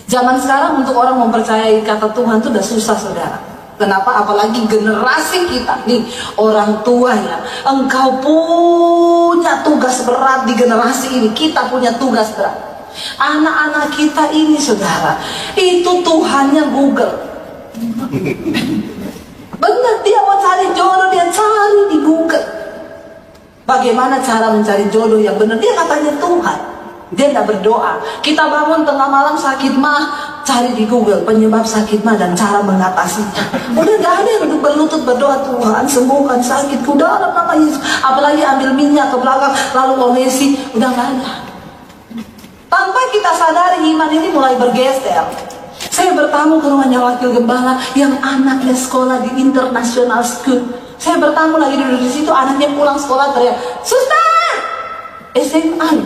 Zaman sekarang untuk orang mempercayai kata Tuhan itu udah susah, saudara. Kenapa? Apalagi generasi kita nih, orang tua ya. Engkau punya tugas berat di generasi ini. Kita punya tugas berat. Anak-anak kita ini, saudara, itu Tuhannya Google. Benar, dia mau cari jodoh, dia cari di Google. Bagaimana cara mencari jodoh yang benar? Dia katanya Tuhan. Dia tidak berdoa. Kita bangun tengah malam sakit mah, cari di Google penyebab sakit mah dan cara mengatasinya. Udah gak ada yang berlutut berdoa, Tuhan sembuhkan sakitku dalam nama Yesus. Apalagi ambil minyak ke belakang lalu olesi, udah gak ada. Tanpa kita sadari iman ini mulai bergeser. Saya bertamu ke rumahnya wakil gembala yang anaknya sekolah di international school. Saya bertamu lagi duduk di situ, anaknya pulang sekolah teriak, "Suster, SMA."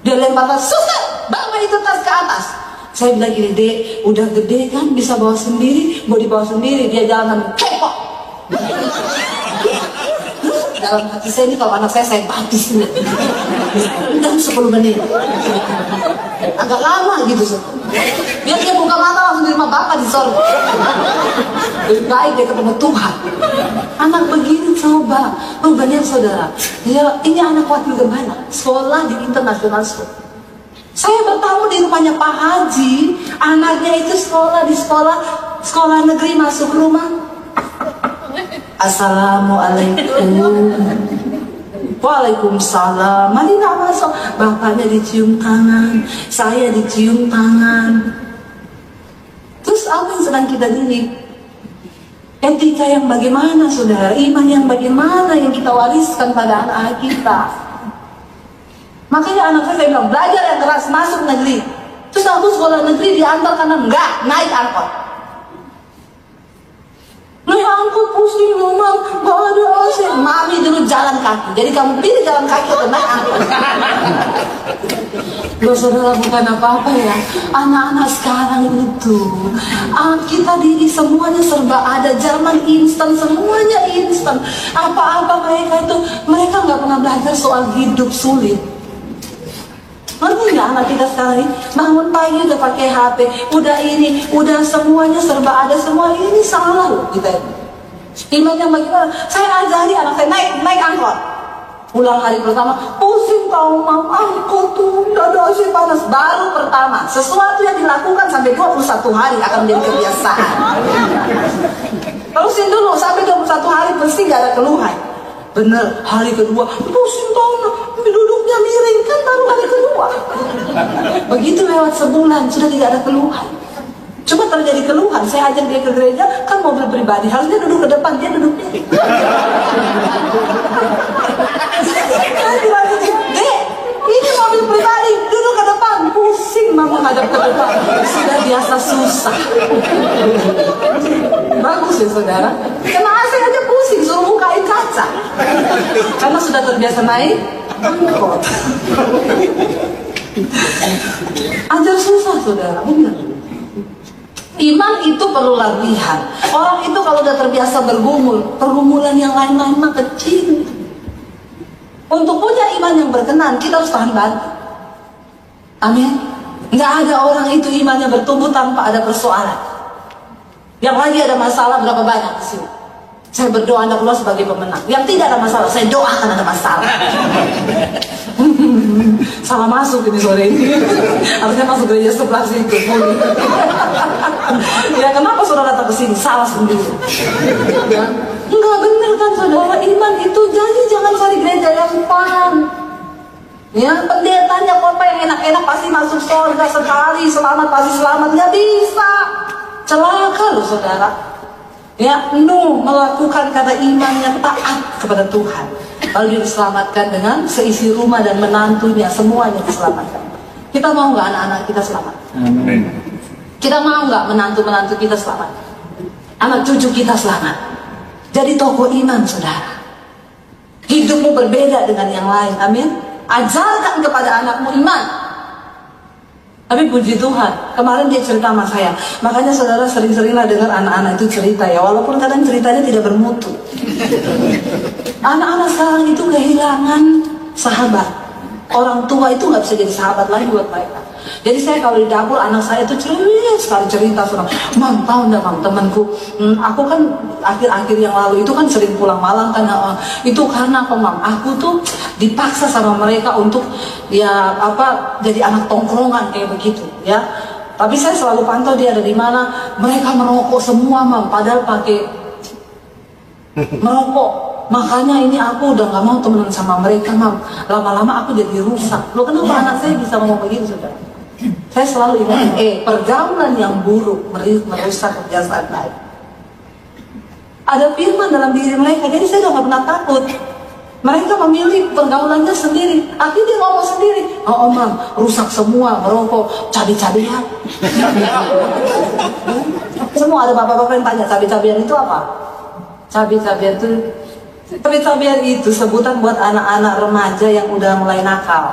Dia lempar tas, "Suster, bawa itu tas ke atas." Saya bilang gini, "Dek, udah gede kan, bisa bawa sendiri." Mau dibawa sendiri, dia jalan cepok. Dalam hati saya ini, kalau anak saya batis nih. Dan 10 menit. Agak lama gitu. Biar dia buka mata langsung di rumah Bapak di sorga. Lebih baik dia ketemu Tuhan. Anak begini coba. Banyak saudara. Ya, ini anak wakil gembala, sekolah di international school. Saya bertamu di rumahnya Pak Haji. Anaknya itu sekolah di sekolah negeri, masuk rumah. "Assalamualaikum." "Waalaikumsalam." Mari nak masuk. Bapaknya dicium tangan, saya dicium tangan. Terus apa yang sedang kita didik? Etika yang bagaimana, saudara? Iman yang bagaimana yang kita wariskan pada anak-anak kita? Makanya anak saya bilang, belajar yang keras, masuk negeri. Terus aku sekolah negeri diantar karena enggak, naik angkot. Naik angkot pusing, ngomong, gak ada AC. Mami dulu jalan kaki. Jadi kamu pilih jalan kaki atau naik angkot? Loh saudara, bukan apa-apa ya. Anak-anak sekarang itu, kita didik semuanya serba ada. Zaman instan, semuanya instan. Apa-apa mereka gak pernah belajar soal hidup sulit. Ngerti nggak anak kita sekarang ini? Bangun pagi udah pakai HP, udah ini, udah semuanya serba ada semua. Ini salah loh kita. Iman yang bagaimana? Saya ajari anak saya naik angkot. Pulang hari pertama, pusing kau mau angkot tuh, udah ada AC panas. Baru pertama, sesuatu yang dilakukan sampai 21 hari akan menjadi kebiasaan. Terusin dulu sampai 21 hari pasti gak ada keluhan. Bener, hari kedua, pusing kau duduknya miring, kan baru hari kedua. Begitu lewat sebulan, sudah tidak ada keluhan. Coba terjadi keluhan, saya ajak dia ke gereja, kan mobil pribadi, harusnya duduk ke depan, dia duduk miring. Dek, ini mobil pribadi, duduk ke depan, pusing mama ngadep ke depan. Sudah biasa susah. Bagus ya saudara. Kena AC aja pusing, suruh bukain kaca. Karena sudah terbiasa naik angkot. Ajar susah saudara, benar. Iman itu perlu latihan. Orang itu kalau udah terbiasa bergumul, pergumulan yang lain-lain mah kecil. Untuk punya iman yang berkenan, kita harus tahan banting. Amin. Nggak ada orang itu imannya bertumbuh tanpa ada persoalan. Yang lagi ada masalah berapa banyak di sini? Saya berdoa Anda keluar sebagai pemenang. Yang tidak ada masalah, saya doakan ada masalah. Salah masuk ini sore ini. Harusnya masuk gereja sebelah situ. Ya kenapa saudara datang ke sini? Salah sendiri. Ya. Enggak benar kan saudara, iman itu jadi jangan cari gereja yang fun. Ya, pendetanya kota yang enak-enak pasti masuk surga sekali, selamat pasti selamat, nggak bisa. Celaka loh saudara. Ya, Nuh melakukan kata iman yang taat kepada Tuhan. Lalu dia diselamatkan dengan seisi rumah dan menantunya, semuanya diselamatkan. Kita mau nggak anak-anak kita selamat? Amin. Kita mau nggak menantu-menantu kita selamat? Anak cucu kita selamat. Jadi tokoh iman saudara. Hidupmu berbeda dengan yang lain, amin. Ajarkan kepada anakmu iman. Tapi puji Tuhan, kemarin dia cerita sama saya. Makanya saudara sering-seringlah dengar anak-anak itu cerita ya, walaupun kadang ceritanya tidak bermutu. Anak-anak sekarang itu kehilangan sahabat. Orang tua itu nggak bisa jadi sahabat lagi buat mereka. Jadi saya kalau di dapur anak saya itu ceria sekali cerita, Mam tahu nggak Mam, temanku, aku kan akhir-akhir yang lalu itu kan sering pulang malam kan, itu karena apa Mam, aku tuh dipaksa sama mereka untuk ya apa jadi anak tongkrongan kayak begitu ya. Tapi saya selalu pantau dia ada di mana, mereka merokok semua Mam, padahal pakai merokok. Makanya ini aku udah gak mau temenan sama mereka Mam, lama-lama aku jadi rusak. Loh kenapa anak saya bisa ngomong begitu saudara? Saya selalu ingat, pergaulan yang buruk merusak kebiasaan baik. Ada firman dalam diri mereka, jadi saya udah gak pernah takut. Mereka memilih pergaulannya sendiri. Akhirnya dia ngomong sendiri, oh Mam, rusak semua, merokok, cabai-cabian. Semua ada bapak-bapak yang tanya, cabai-cabian itu apa? Cabai-cabian itu sebutan buat anak-anak remaja yang udah mulai nakal,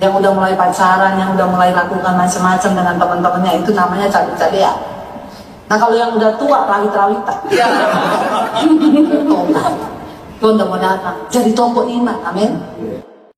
yang udah mulai pacaran, yang udah mulai lakukan macam-macam dengan teman-temannya, itu namanya cabai-cabian. Nah kalau yang udah tua, rawit-rawitan. Tuhan udah mau datang, jadi tokoh iman, amin.